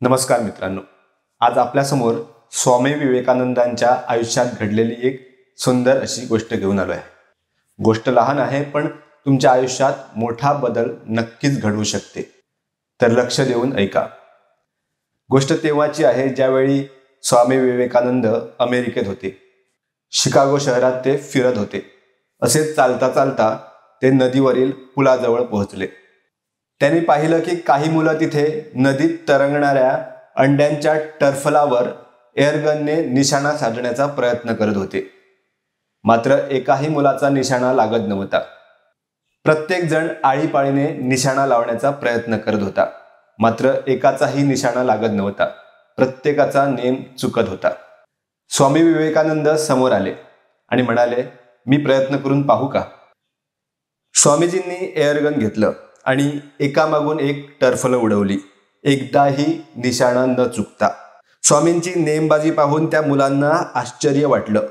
नमस्कार मित्रांनो, आज आपल्यासमोर स्वामी विवेकानंदांच्या आयुष्यात घडलेली एक सुंदर अशी गोष्ट घेऊन आलो आहे। गोष्ट लहान आहे पण तुमच्या आयुष्यात मोठा बदल नक्कीच घडवू शकते। तर लक्ष देऊन ऐका। गोष्ट तेव्हाची आहे ज्यावेळी स्वामी विवेकानंद अमेरिकेत होते। शिकागो शहरात ते फिरत होते। असेच चालता चालता ते नदीवरील पुलाजवळ पोहोचले। त्यांनी पाहिलं की काही मुलं तिथे नदीत तरंगणाऱ्या अंड्यांच्या टर्फलावर एअरगनने निशाणा साधण्याचा प्रयत्न करत होते। मात्र एकाही मुलाचा निशाणा लागत नव्हता। प्रत्येक जण आळीपाळीने निशाणा लावण्याचा प्रयत्न करत होता, मात्र एकाचाही निशाणा लागत नव्हता। प्रत्येकाचा नेम चुकत होता। स्वामी विवेकानंद समोर आले आणि म्हणाले, मी प्रयत्न करून पाहू का? स्वामीजींनी एअरगन घेतलं आणि एकामागून एक टर्फल उडवली, एकदाही निशाणा न चुकता। स्वामींची नेमबाजी पाहून त्या मुलांना आश्चर्य वाटलं।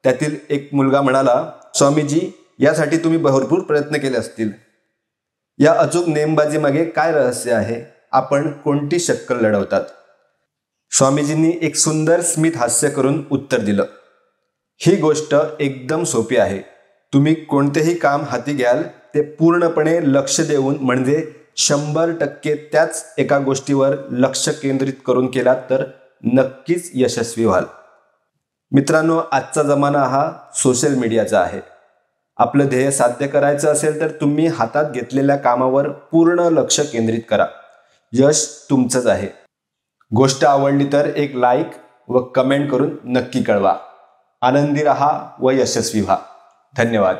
त्यातील एक मुलगा म्हणाला, स्वामीजी, यासाठी तुम्ही भरपूर प्रयत्न केले असतील। या अचूक नेमबाजी मागे काय रहस्य आहे? आपण कोणती शक्कल लढवतात? स्वामीजींनी एक सुंदर स्मित हास्य करून उत्तर दिलं, ही गोष्ट एकदम सोपी आहे। तुम्ही कोणतेही काम हाती घ्याल ते पूर्णपणे लक्ष देऊन, म्हणजे 100% त्याच एका गोष्टीवर लक्ष केंद्रित करून केलात तर नक्कीच यशस्वी व्हाल। मित्रांनो, आजचा जमाना हा सोशल मीडियाचा आहे। आपलं ध्येय साध्य करायचं असेल तर तुम्ही हातात घेतलेल्या कामावर पूर्ण लक्ष केंद्रित करा। यश तुमचंच आहे। गोष्ट आवडली तर एक लाईक व कमेंट करून नक्की कळवा। आनंदी रहा व यशस्वी व्हा। धन्यवाद।